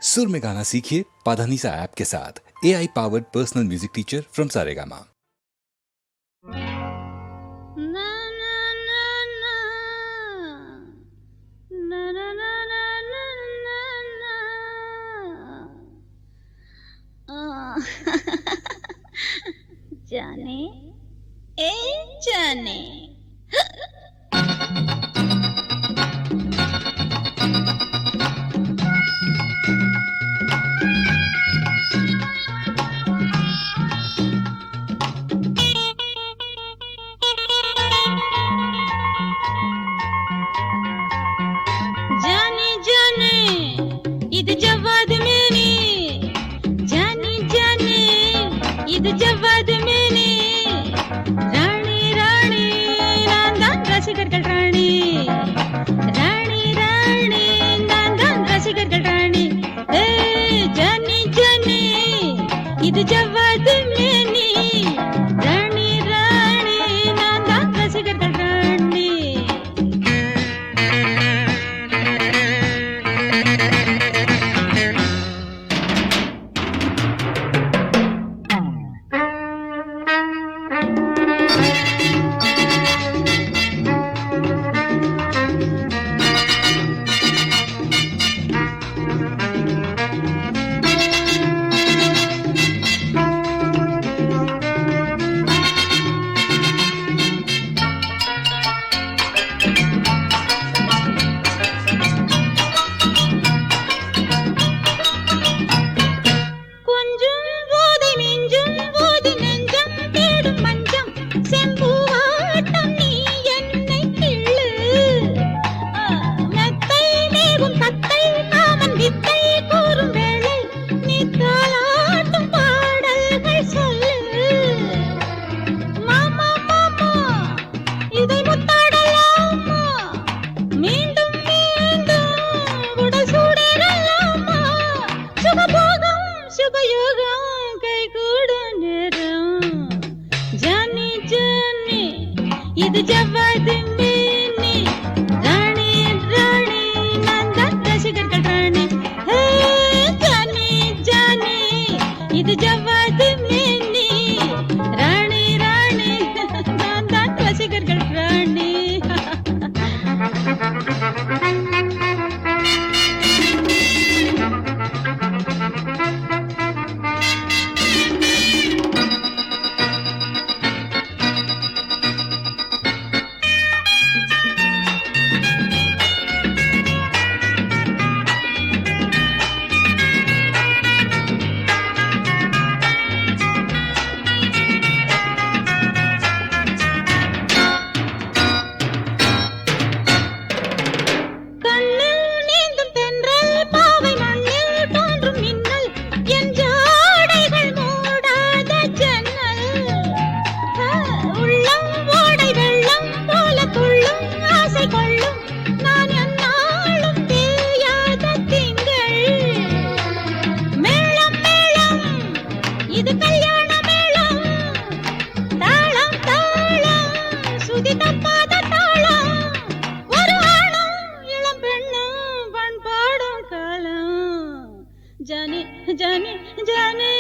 सुर में गाना सीखिए पाधानीसा ऐप के साथ। AI powered personal music teacher from Saregama. जाने ए जाने जाने जाने இது ஜவ்வாது மேனி जाने जाने இது ஜவ்வாது மேனி ராணி ராணி நான் தான் ரசிகர்கள் ராணி ராணி ராணி நான் தான் ரசிகர்கள் ராணி जाने जाने இது ஜவ்வாது மேனி ராணி ராணி நான் தான் ரசிகர்கள் ராணி இது ஜவ்வாது மேனி ராணி ராணி நான் தான் ரசிகர்கள் ராணி ஜானி ஜானி இது ஜவ்வாது மேனி ராணி ராணி நான் தான் ரசிகர்கள் ராணி இது கல்யாண மேளம் தாளம் தாளம் சுதி தப்பாத தாளம் ஒரு ஆணும் இளம் பெண்ணும் பண்பாடும் காலம் Johnny Johnny Johnny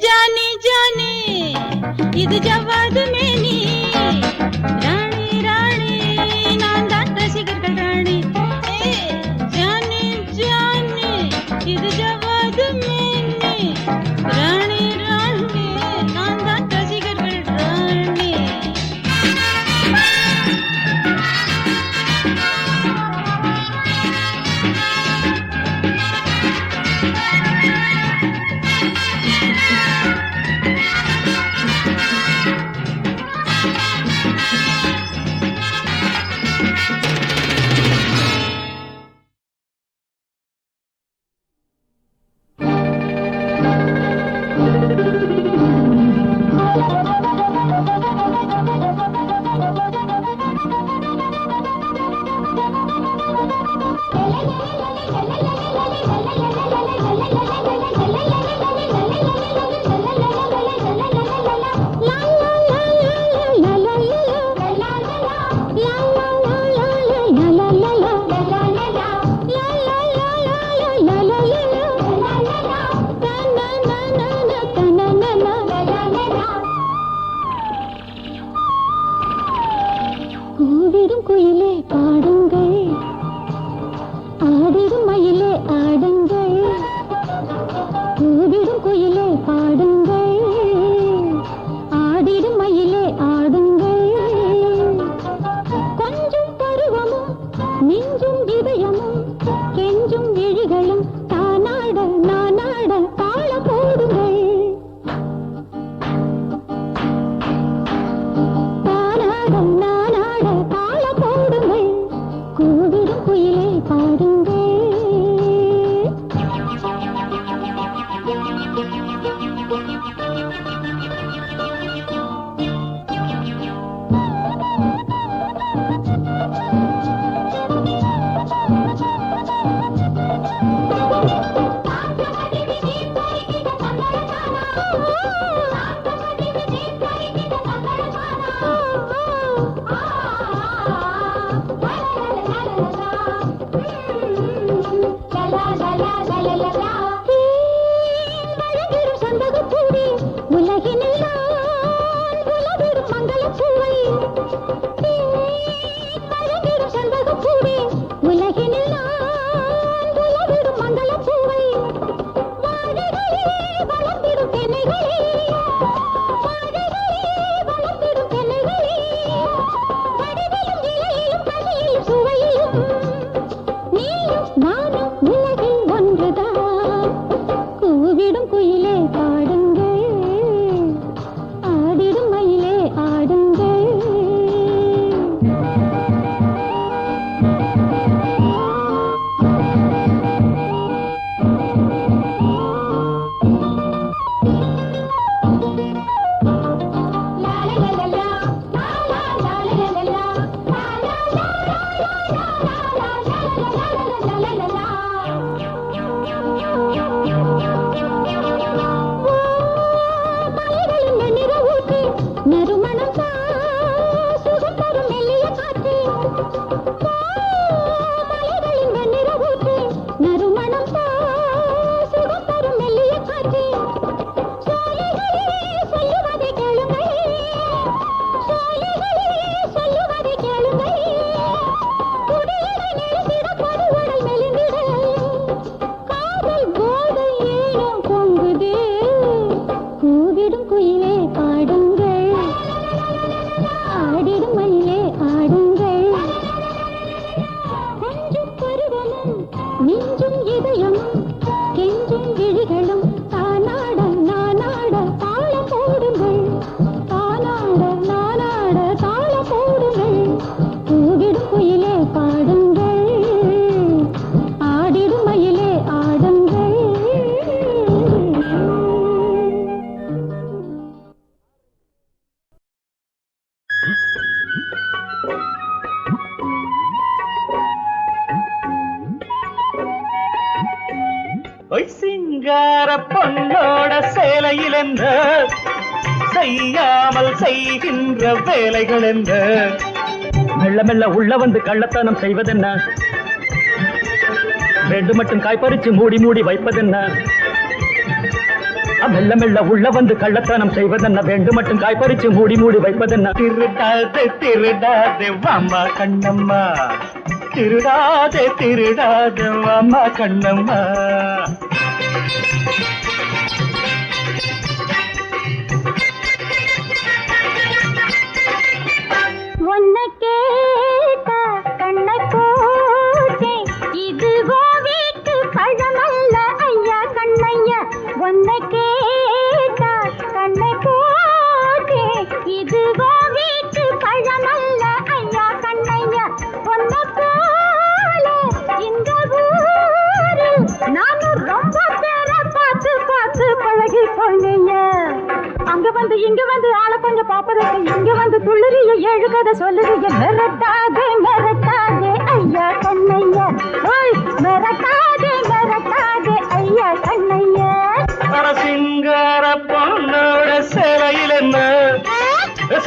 Johnny Johnny இது ஜவ்வாது மேனி ராணி ராணி நான் தான் ரசிகர்கள் ராணி ஜானி ஜானி இது ஜவ்வாது மேனி ராணி ராணி நான் தான் ரசிகர்கள் ராணி ஆடிடும் மயிலே ஆடுங்கள், கூவிடும் குயிலே பாடுங்கள், ஆடிடும் மயிலே ஆடுங்கள். கொஞ்சம் பருவமும் நெஞ்சும் இதயமும் கெஞ்சும் விழிகளும் தானாட நானாட தாளம் போடுங்கள். தானாட நானாட தாளம் போடுங்கள், கூவிடும் குயிலே பாடுங்கள். சிங்கார பொன்னோட சேலையில் என்ன செய்யாமல் செய்கின்ற வேலைகள் என்ன? மெல்ல மெல்ல உள்ள வந்து கள்ளத்தனம் செய்வதென்ன? ரெண்டு மட்டும் காய்பறிச்சு மூடி மூடி வைப்பதென்ன? மெல்ல மெல்ல உள்ள வந்து கள்ளத்தனம் செய்வதென்ன? வேண்டு மட்டும் காய்பறிச்சு மூடி மூடி வைப்பதென்ன? திருடாதே திருடாதே வாமா கண்ணம்மா, திருடாதே திருடாதே வாமா கண்ணம்மா. ஒன்ன கேட்ட கண்ணை போச்சே, இதுவோ வீட்டு பழமல்ல ஐயா கண்ணையா. ஒன்ன கேட்ட கண்ணை போச்சே, இதுவோ வீட்டு பழமல்ல ஐயா கண்ணையா. ஒன்ன போல இந்த ஊரில் நானும் ரொம்ப பேரை பார்த்து பார்த்து பழகி போனேயா. அங்க வந்து இங்க வந்து ஆளை கொஞ்சம் பாப்பதற்கு, இங்க வந்து துள்ளுறிய ஏழு கதை சொல்லுறிய. மிரட்டாதே மிரட்டாதே ஐயா கண்ணையா, ஓய் மிரட்டாதே மிரட்டாதே ஐயா கண்ணையா. சிங்கார பொன்னோட சேலையில் என்ன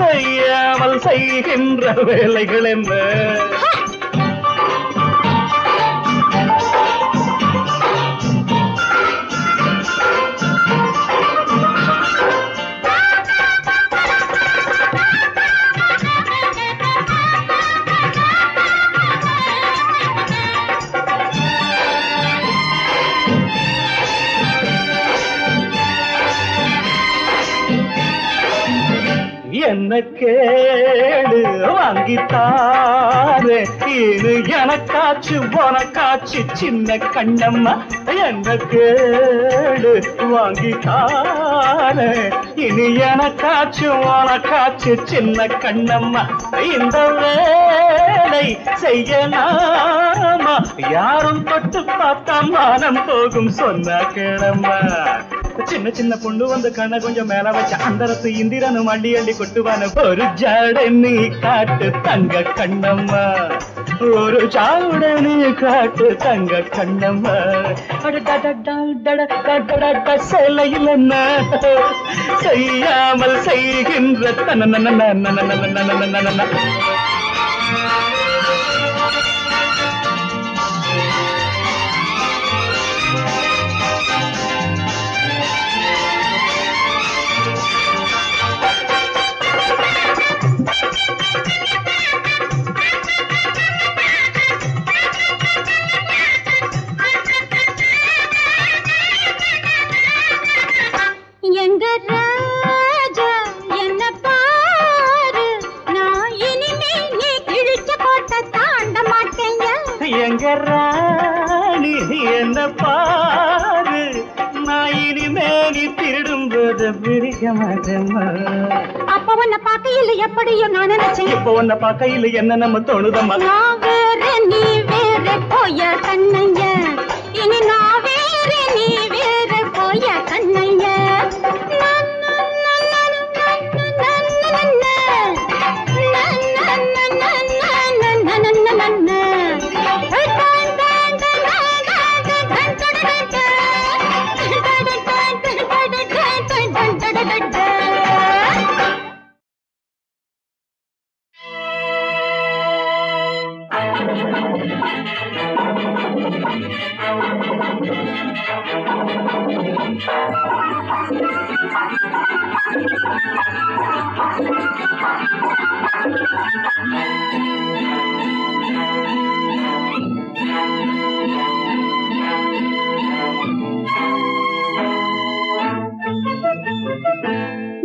செய்யாமல் செய்கின்ற வேலைகள் என்ன? என்ன கேடு வாங்கித்தாரு இது எனக்காச்சு உனக்காச்சு சின்ன கண்ணம்மா என்ன கேடு வாங்கித்தாரு இனி எனக்காச்சு உனக்காச்சு சின்ன கண்ணம்மா இந்த வேலை செய்யலாமா யாரும் தொட்டு பார்த்தா மானம் போகும் சொன்ன கிழம்மா சின்ன சின்ன பொண்ணு வந்து கண்ண கொஞ்சம் மேல வச்ச அந்தரத்து இந்திரனும் அள்ளி அள்ளி கொட்டுவான ஒரு ஜாட நீ காட்டு தங்க கண்ணம்மா ஒரு ஜாட நீ காட்டு தங்க கண்ணம்மா சிலையில் என்ன செய்யாமல் செய்கின்ற தன எங்க ராணி என்ன பாரு நான் இனிமே நீ திருடும்போது பிடிக்க மாட்டேம்மா அப்ப உன்னை பார்க்கையில் எப்படியோ நான் நினைச்சேன் இப்ப உன்னை பார்க்கையில் என்ன நம்ம தோணுதம்மா நான் வேற நீ வேற போய கண்ணைய இனி நான் வேற நீ வேற போய கண்ணைய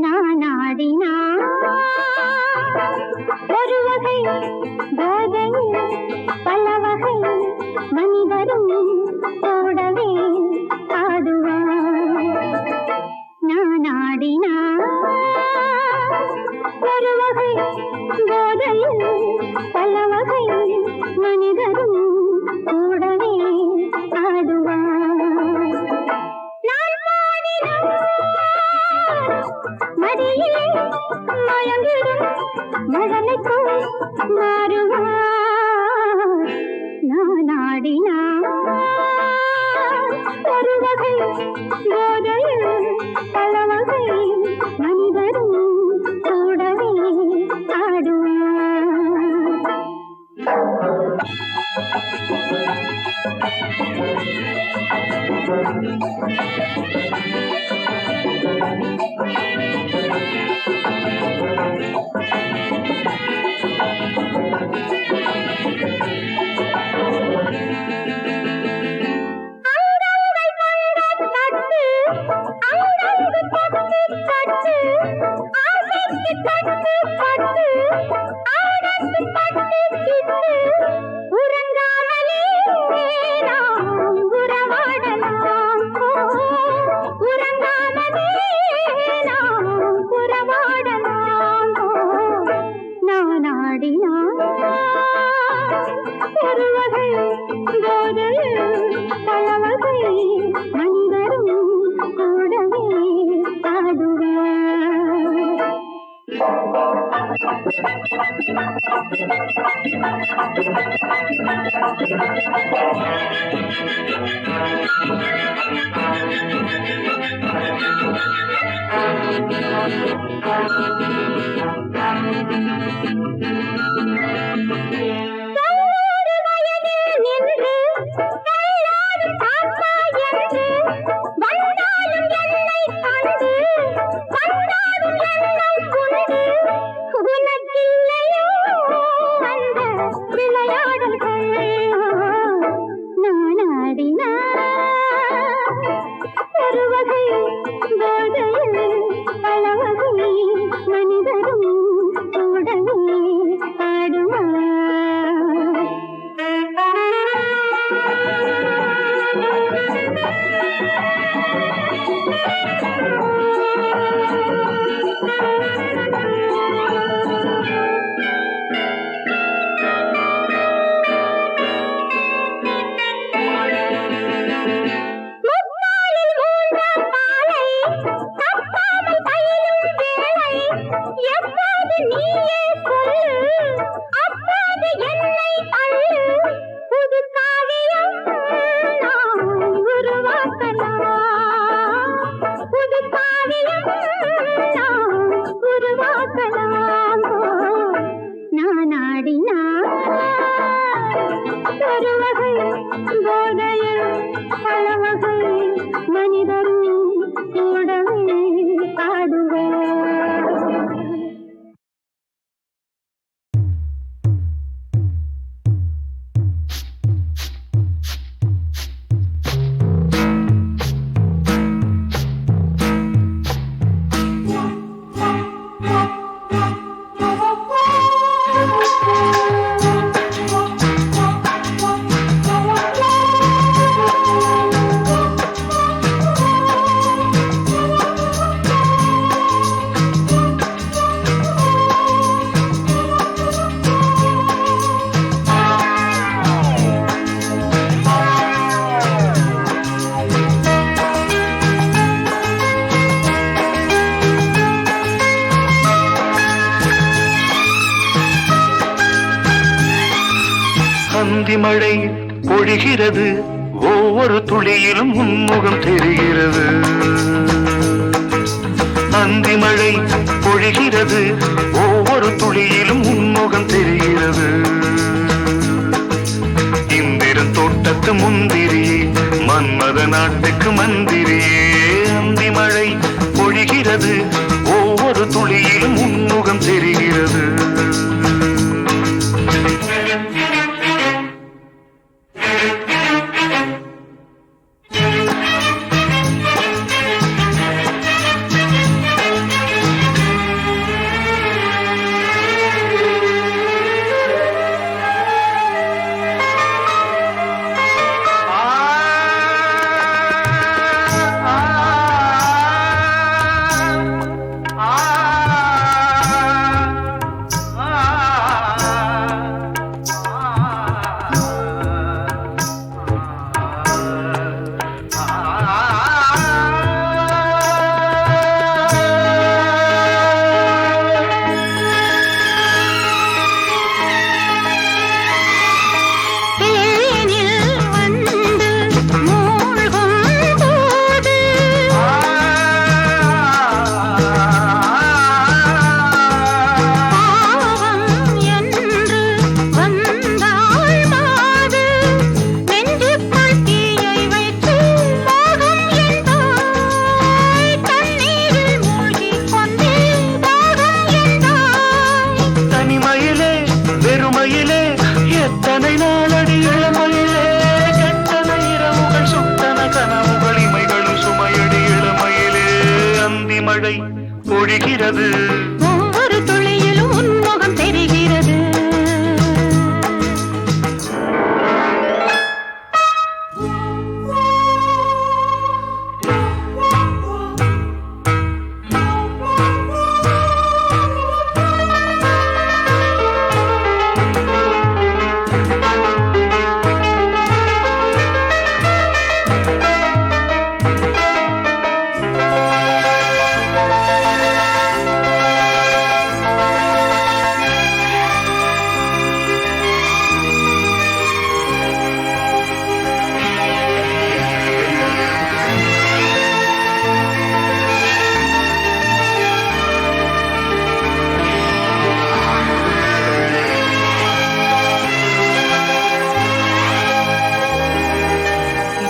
நானாடினா ஒரு வகை போதை பல வகை மனிதரும் ஓடவே ஆடுவார் நானாடினா ஒரு வகை போதை பல வகை மனிதரும் ஓடவே ஆடுவார் மடியிலே மயங்கிடும் மகனைப்போ மாறுவார் நானாடினார் ஒரு வகை போதையில் பல வகை மனிதரும் கூடவே ஆடுவார் மனிதரும் அந்தி மழை பொழிகிறது, ஒவ்வொரு துளியிலும் உன்முகம் தெரிகிறது. அந்தி மழை பொழிகிறது, ஒவ்வொரு துளியிலும் உன்முகம் தெரிகிறது. இந்திரன் தோட்டத்து முந்திரியே, மன்மத நாட்டுக்கு மந்திரியே. அந்தி மழை பொழிகிறது, ஒவ்வொரு துளியிலும் உன்முகம் தெரிகிறது. மழை பொழிகிறது, ஒவ்வொரு துளியிலும் உன்முகம் தெரிகிறது.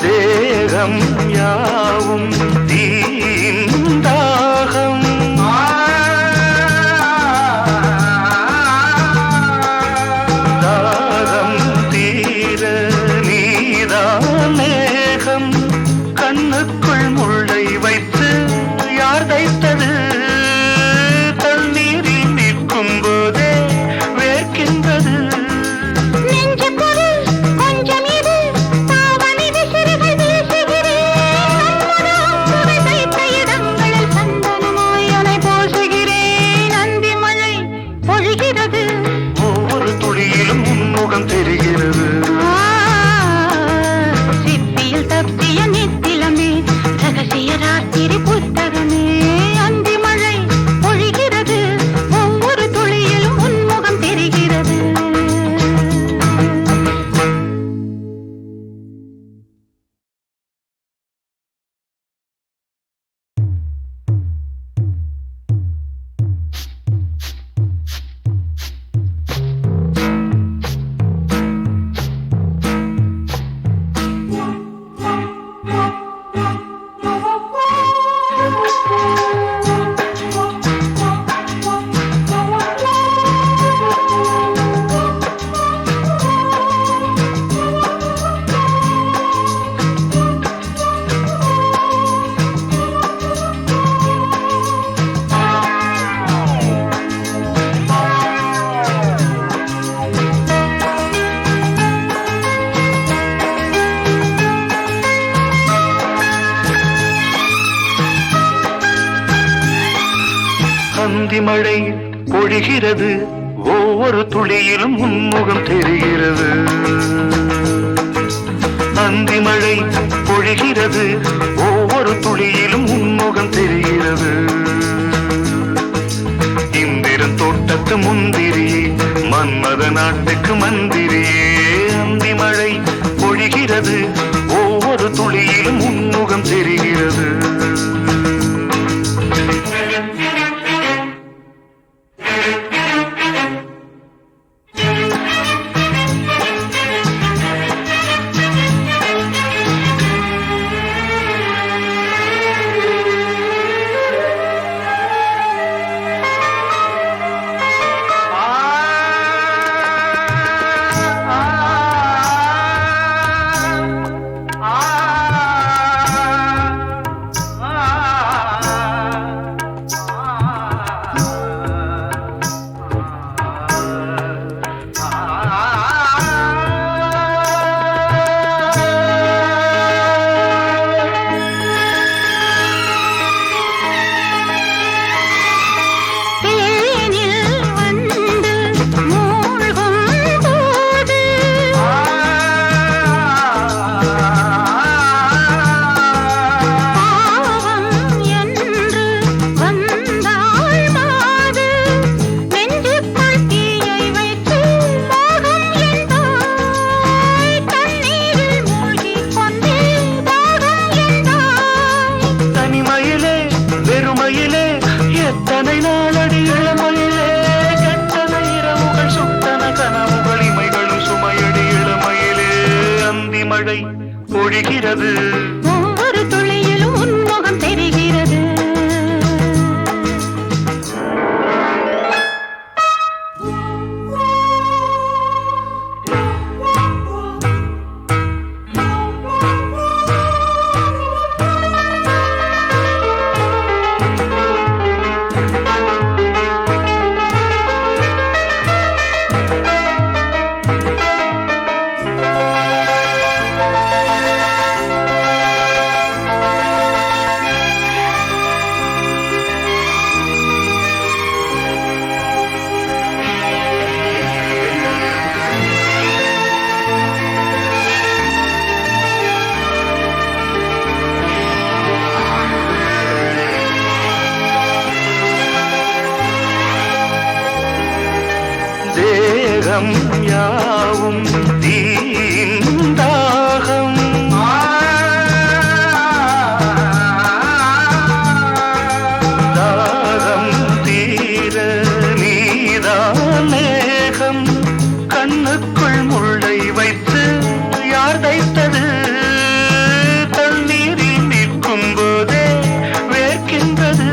தேகம் யாவும் தீந்தாகம், தாகம் தீர நீதான் மேகம். கண்ணுக்குள் முள்ளை வைத்து யார் தைத்தது? தண்ணீரில் நிற்கும் போதே வேர்க்கின்றது. நெஞ்சு பொருள் கொஞ்சம் இது, தாவணி விசிறிகள் வீசி அந்தி மழை பொழிகிறது, ஒவ்வொரு துளியிலும் உன்முகம் தெரிகிறது. அந்தி மழை பொழிகிறது, ஒவ்வொரு துளியிலும் உன்முகம் தெரிகிறது. இந்திரன் தோட்டத்து முந்திரியே, மன்மத நாட்டுக்கு மந்திரியே. அந்தி மழை பொழிகிறது, ஒவ்வொரு துளியிலும் உன்முகம் தெரிகிறது. எத்தனை நாளடி இளமையிலே கெட்டன இரவுகள் சுட்டன கனவுகள் இமைகளும் சுமையடி இளமையிலே. அந்தி மழை பொழிகிறது, ஒவ்வொரு துளியிலும் உன்முகம் தெரிகிறது. தேகம் யாவும் தீந்தாகம், தாகம் தீர நீதான் மேகம். கண்ணுக்குள் முள்ளை வைத்து யார் தைத்தது? தண்ணீரில் நிற்கும் போதே வேர்க்கின்றது.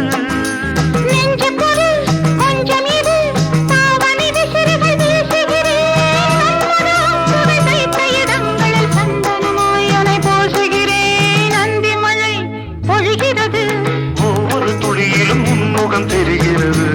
ஒவ்வொரு துளியிலும் உன்முகம் தெரிகிறது.